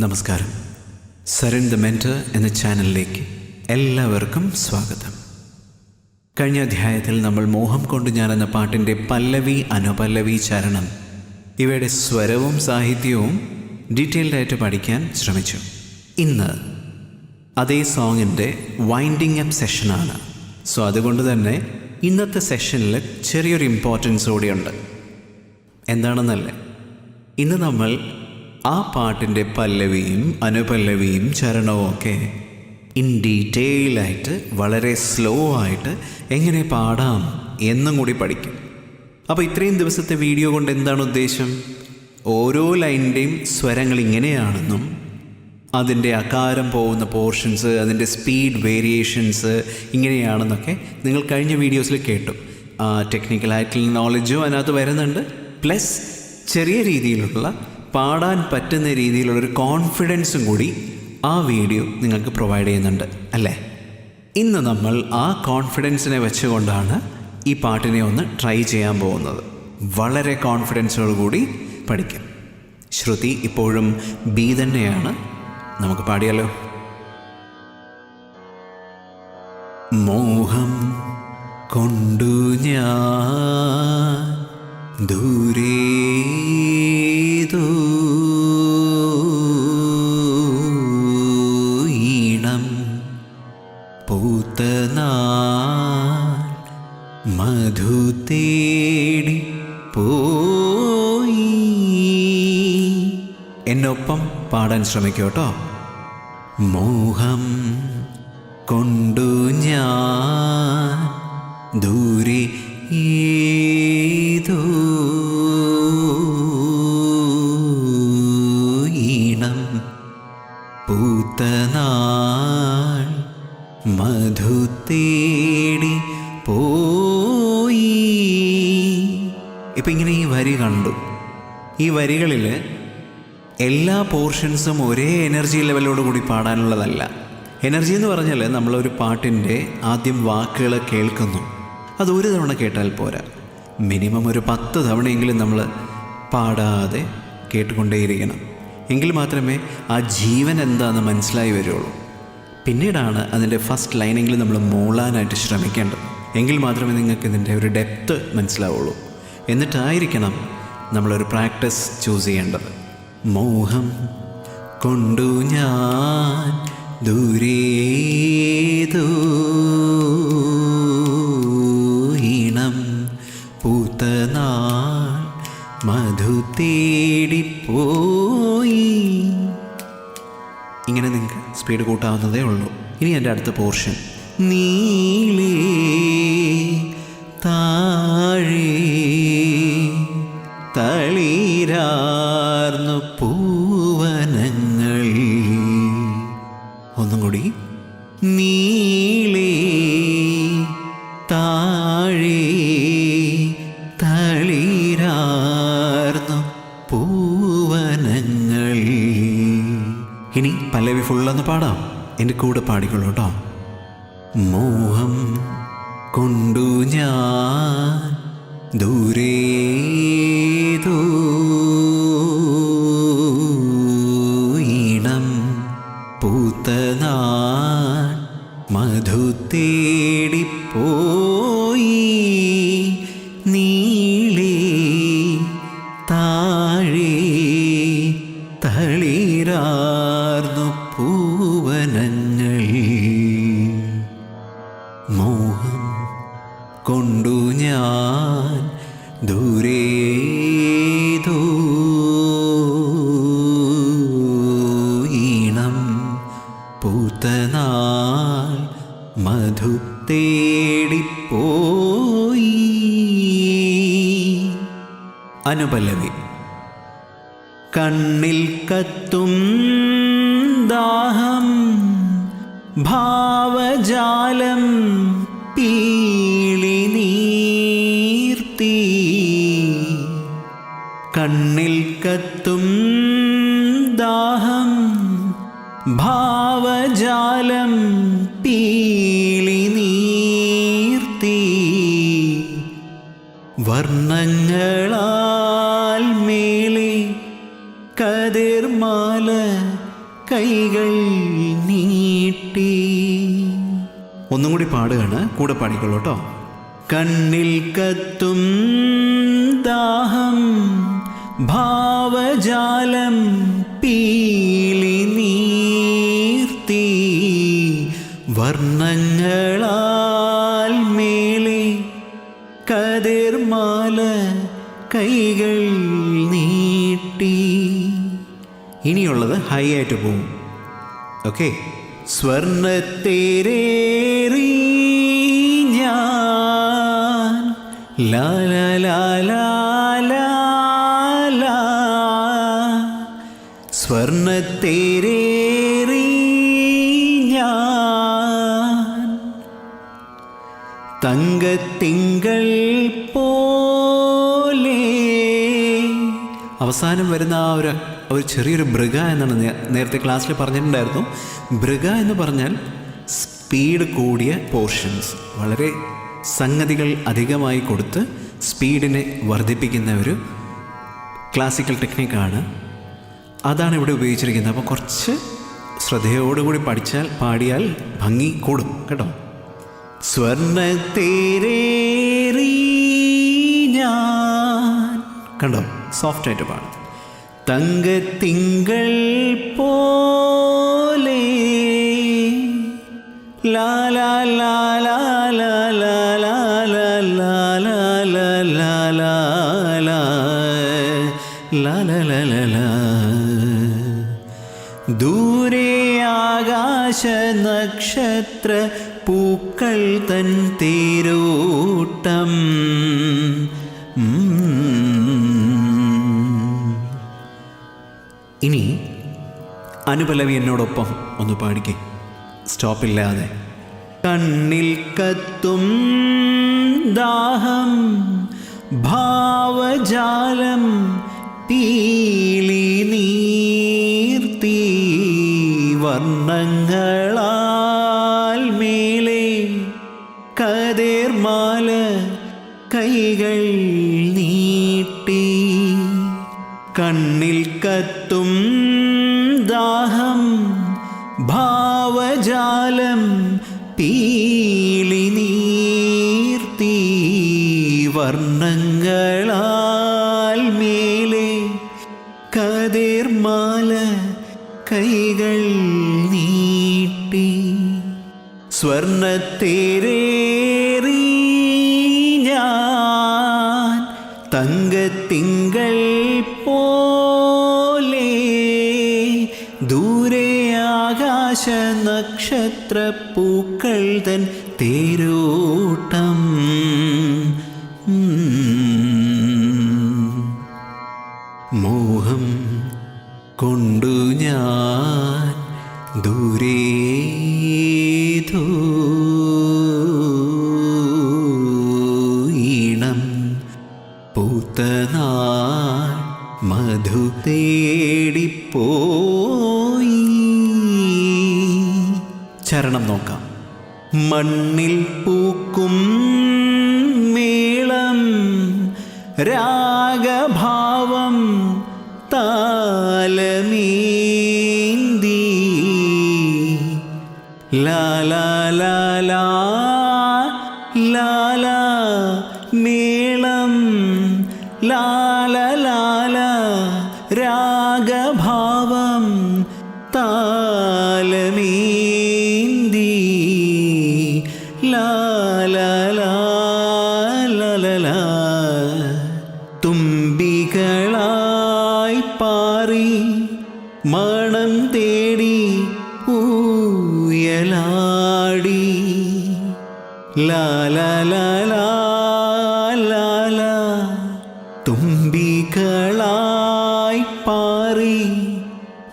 നമസ്കാരം. Saran the mentor എന്ന ചാനലിലേക്ക് എല്ലാവർക്കും സ്വാഗതം. കഴിഞ്ഞ അധ്യായത്തിൽ നമ്മൾ മോഹം കൊണ്ട് ഞാൻ എന്ന പാട്ടിൻ്റെ പല്ലവി, അനുപല്ലവി, ചരണം ഇവയുടെ സ്വരവും സാഹിത്യവും ഡീറ്റെയിൽഡായിട്ട് പഠിക്കാൻ ശ്രമിച്ചു. ഇന്ന് അതേ സോങ്ങിൻ്റെ വൈൻഡിങ് അപ്പ് സെഷനാണ്. സോ അതുകൊണ്ട് തന്നെ ഇന്നത്തെ സെഷനിൽ ചെറിയൊരു ഇമ്പോർട്ടൻസ് കൂടിയുണ്ട്. എന്താണെന്നല്ലേ, ഇന്ന് നമ്മൾ ആ പാട്ടിൻ്റെ പല്ലവിയും അനുപല്ലവിയും ചരണവും ഒക്കെ ഇൻ ഡീറ്റെയിലായിട്ട് വളരെ സ്ലോ ആയിട്ട് എങ്ങനെ പാടാം എന്നും കൂടി പഠിക്കും. അപ്പോൾ ഇത്രയും ദിവസത്തെ വീഡിയോ കൊണ്ട് എന്താണ് ഉദ്ദേശം? ഓരോ ലൈനിൻ്റെയും സ്വരങ്ങൾ ഇങ്ങനെയാണെന്നും അതിൻ്റെ അകാരം പോകുന്ന പോർഷൻസ്, അതിൻ്റെ സ്പീഡ് വേരിയേഷൻസ് ഇങ്ങനെയാണെന്നൊക്കെ നിങ്ങൾ കഴിഞ്ഞ വീഡിയോസിൽ കേട്ടു. ടെക്നിക്കലായിട്ടുള്ള നോളജും അതിനകത്ത് വരുന്നുണ്ട്. പ്ലസ് ചെറിയ രീതിയിലുള്ള പാടാൻ പറ്റുന്ന രീതിയിലുള്ളൊരു കോൺഫിഡൻസും കൂടി ആ വീഡിയോ നിങ്ങൾക്ക് പ്രൊവൈഡ് ചെയ്യുന്നുണ്ട് അല്ലേ? ഇന്ന് നമ്മൾ ആ കോൺഫിഡൻസിനെ വെച്ചുകൊണ്ടാണ് ഈ പാട്ടിനെ ഒന്ന് ട്രൈ ചെയ്യാൻ പോകുന്നത്. വളരെ കോൺഫിഡൻസോടുകൂടി പഠിക്കും. ശ്രുതി ഇപ്പോഴും ബി തന്നെയാണ്. നമുക്ക് പാടിയാലോ? മോഹം കൊണ്ടു ഞാൻ ദൂരേതോ ഈണം പൂത്തനാൾ മധു തേടി പോയി. എന്നൊപ്പം പാടാൻ ശ്രമിക്കോട്ടോ. മോഹം കൊണ്ടു ഞാൻ ദൂരെ ഏതോ ഈണം പൂത്തനാൾ മധു തേടി പോയി. ഇപ്പം ഇങ്ങനെ ഈ വരി കണ്ടു. ഈ വരികളിൽ എല്ലാ പോർഷൻസും ഒരേ എനർജി ലെവലോട് കൂടി പാടാനുള്ളതല്ല. എനർജി എന്ന് പറഞ്ഞാൽ നമ്മളൊരു പാട്ടിൻ്റെ ആദ്യം വാക്കുകൾ കേൾക്കുന്നു. അത് ഒരു തവണ കേട്ടാൽ പോരാ, മിനിമം ഒരു 10 തവണയെങ്കിലും നമ്മൾ പാടാതെ കേട്ടുകൊണ്ടേയിരിക്കണം. എങ്കിൽ മാത്രമേ ആ ജീവൻ എന്താണെന്ന് മനസ്സിലായി വരുള്ളൂ. പിന്നീടാണ് അതിൻ്റെ ഫസ്റ്റ് ലൈനെങ്കിലും നമ്മൾ മൂളാനായിട്ട് ശ്രമിക്കേണ്ടത്. എങ്കിൽ മാത്രമേ നിങ്ങൾക്ക് ഇതിൻ്റെ ഒരു ഡെപ്ത്ത് മനസ്സിലാവുള്ളൂ. എന്നിട്ടായിരിക്കണം നമ്മളൊരു പ്രാക്ടീസ് ചൂസ് ചെയ്യേണ്ടത്. മോഹം കൊണ്ടു ഞാൻ ദൂരേതോ ഈണം പൂത്തനാൾ മധു തേടിപ്പോയി. ഇങ്ങനെ നിങ്ങൾക്ക് സ്പീഡ് കൂട്ടാവുന്നതേ ഉള്ളൂ. ഇനി എൻ്റെ അടുത്ത പോർഷൻ. നീളേ താഴേ തളിരാർന്നു പൂവനങ്ങൾ. ഒന്നും കൂടി. നീളേ താഴേ തളിരാർന്നു പൂവനങ്ങൾ. ഇനി പല്ലവി ഫുള്ളൊന്ന് പാടാം. എൻ്റെ കൂടെ പാടിക്കൊള്ളൂ കേട്ടോ. മോഹം കൊണ്ടു ഞാൻ ദൂരേതോ ഈണം പൂത്തനാൾ മധു തേടിപ്പോയി. നീളേ താഴേ തളിരാർന്നു പൂവനങ്ങൾ. മോഹം കൊണ്ടു ഞാൻ ദൂരേതോ ഈണം പൂത്തനാൾ മധു തേടിപ്പോയി. അനുപല്ലവി. കണ്ണിൽ കത്തും ദാഹം ഭാവജാലം പീളി നീർത്തി. കണ്ണിൽ കത്തും ദാഹം ഭാവജാലം പീളി നീർത്തി. വർണ്ണങ്ങളാൽ മേലെ കതിർമാല കൈകൾ നീട്ടി. ഒന്നും കൂടി പാടുകയാണ്, കൂടെ പാടിക്കൊള്ളൂ കേട്ടോ. കണ്ണിൽ കത്തും ദാഹം ഭാവജാലം പീലി നീർത്തി, വർണ്ണങ്ങളാൽ മേലെ കതിർമാല കൈകൾ നീട്ടി. ഇനിയുള്ളത് ഹൈ ആയിട്ട് പോവും. ഓക്കെ. സ്വർണ്ണത്തേരേറി ഞാൻ ലാ ലാ ലാ ലാ ലാ, സ്വർണ്ണത്തേരേറി ഞാൻ തങ്കത്തിങ്കൾ പോലെ. അവസാനം വരുന്ന ആ ഒരു ചെറിയൊരു ഭൃഗ എന്നാണ് നേരത്തെ ക്ലാസ്സിൽ പറഞ്ഞിട്ടുണ്ടായിരുന്നു. ഭൃഗ എന്ന് പറഞ്ഞാൽ സ്പീഡ് കൂടിയ പോർഷൻസ്, വളരെ സംഗതികൾ അധികമായി കൊടുത്ത് സ്പീഡിനെ വർദ്ധിപ്പിക്കുന്ന ഒരു ക്ലാസിക്കൽ ടെക്നിക്കാണ്. അതാണ് ഇവിടെ ഉപയോഗിച്ചിരിക്കുന്നത്. അപ്പോൾ കുറച്ച് ശ്രദ്ധയോടുകൂടി പാടിയാൽ ഭംഗി കൂടും കേട്ടോ. സ്വർണ്ണത്തേരേറി ഞാൻ, കണ്ടോ, സോഫ്റ്റായിട്ട് പാടും. തങ്കത്തിങ്കൾ പോലെ ലാ ലാ ലാ ലാ ലാ ലാ ലാ ലാ ലാ ലാ ലാ ലാ ലാ ലാ ലാ ലാ. ദൂരെ ആകാശ നക്ഷത്ര പൂക്കൾ തൻ തേരോട്ടം. ഇനി അനുപല്ലവി എന്നോടൊപ്പം ഒന്ന് പാടിക്കേ, സ്റ്റോപ്പില്ലാതെ. കണ്ണിൽ കത്തും ദാഹം ഭാവജാലം പീലി നീർത്തി, വർണ്ണങ്ങളാൽ മേലെ കതിർമാല കൈകൾ നീട്ടി. കണ്ണിൽ കത്തും ദാഹം ഭാവജാലം പീലി നീർത്തി, വർണ്ണങ്ങളാൽ മേലെ കതിർമാല കൈകൾ നീട്ടി. സ്വർണ്ണത്തേരേറി ഞാൻ തങ്കത്തിങ്കൾ പോലെ, ദൂരെ ആകാശ നക്ഷത്ര പൂക്കൾ തൻ തേരോട്ടം. മോഹം കൊണ്ടു ഞാൻ ദൂരേതോ ഈണം പൂത്തനാൾ മധു തേടിപ്പോയി. ചരണം നോക്കാം. മണ്ണിൽ പൂക്കും മേളം രാഗഭാവം താലമേന്തി, ലാ ലാ ലാ ലാ ലാ ലാ മേളം ലാ ലാ ലാ ലാ, രാഗഭാവം താലമേന്തി, ലാ ലാ ലാ ലാ ലാ ലാ. തുമ്പികളായി പാറി മണം തേടി ഊയലാടി, ലാ ലാ ലാ ലാ ലാ ലാ. തുമ്പികളായി പാറി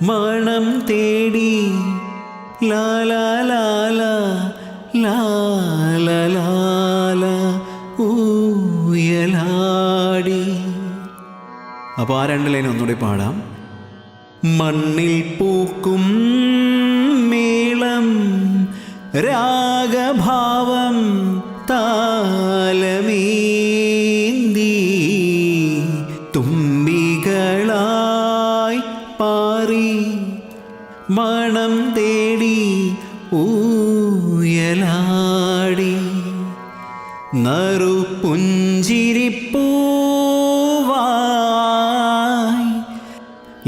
മണം തേടി, ലാ ലാ ലാ ലാ ലാ ലാ ലാ ലാ, ഊയലാടി. അപ്പോൾ ആ രണ്ട് ലൈൻ ഒന്നുകൂടി പാടാം. മണ്ണിൽ പൂക്കും മേളം രാഗഭാവം താലമേന്തി, തുമ്പികളായി പാറി മണം തേടി ഊയലാടി നറുപുഞ്ചിരിപ്പൂവായി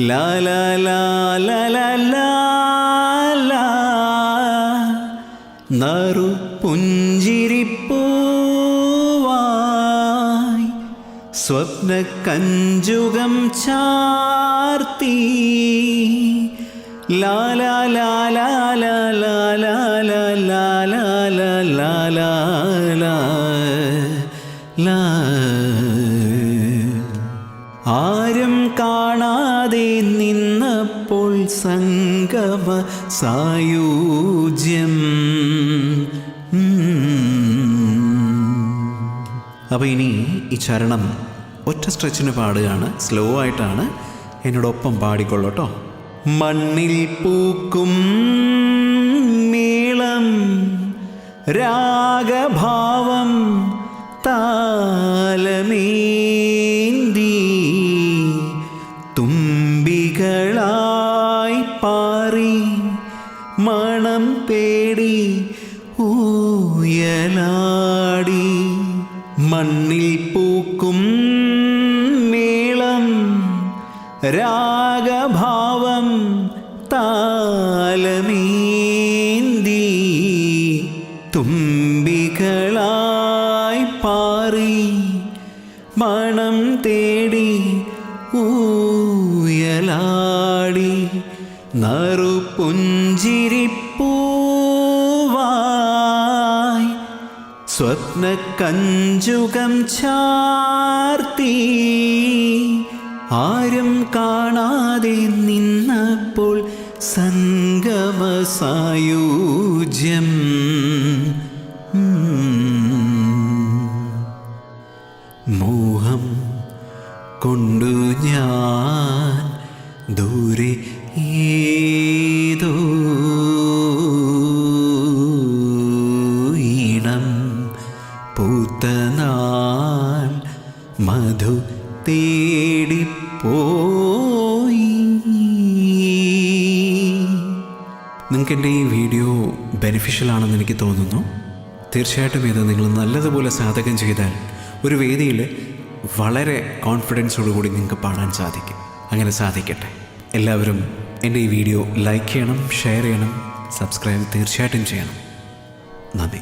ലാ ലാ ലാ ലാ ലാ ലാ ലാ നറുപുഞ്ചിരിപ്പൂവായി സ്വപ്നക്കഞ്ചുകം ചാർത്തി ലാ ലാ ലാ ലാ ലാ ലാ ലാ ലാ ലാ ലാ ലാ ലാ ലാ ലാ. ആരും കാണാതെ നിന്നപ്പോൾ സംഗമ സായൂജ്യം. അപ്പോൾ ഇനി ഈ ചരണം ഒറ്റ സ്ട്രെച്ചിന് പാടുകയാണ്, സ്ലോ ആയിട്ടാണ്. എന്നോടൊപ്പം പാടിക്കൊള്ളൂട്ടോ. മണ്ണിൽ പൂക്കും മേളം രാഗഭാവം താലമേന്തി തുമ്പികളായി പാറി മണം തേടി ഊയലാടി. മണ്ണിൽ പൂക്കും മേളം രാഗഭാവം താലമേന്തി തുമ്പികളായി പാറി മണം തേടി ഊയലാടി നറുപുഞ്ചിരിപ്പൂവായി സ്വപ്നക്കഞ്ചുകം ചാർത്തി. ആരും കാണാതെ നിന്നപ്പോൾ സംഗമ സായൂജ്യം. മോഹം കൊണ്ടു ഞാൻ ദൂരെ ഏതോ ഈണം പൂത്തനാൾ മധു തേടിപ്പോയി. നിങ്ങൾക്ക് എൻ്റെ ഈ വീഡിയോ ബെനിഫിഷ്യൽ ആണെന്ന് എനിക്ക് തോന്നുന്നു. തീർച്ചയായിട്ടും ഇത് നിങ്ങൾ നല്ലതുപോലെ സാധകം ചെയ്താൽ ഒരു വേദിയിൽ വളരെ കോൺഫിഡൻസോടുകൂടി നിങ്ങൾക്ക് പാടാൻ സാധിക്കും. അങ്ങനെ സാധിക്കട്ടെ. എല്ലാവരും എൻ്റെ ഈ വീഡിയോ ലൈക്ക് ചെയ്യണം, ഷെയർ ചെയ്യണം, സബ്സ്ക്രൈബ് തീർച്ചയായിട്ടും ചെയ്യണം. നന്ദി.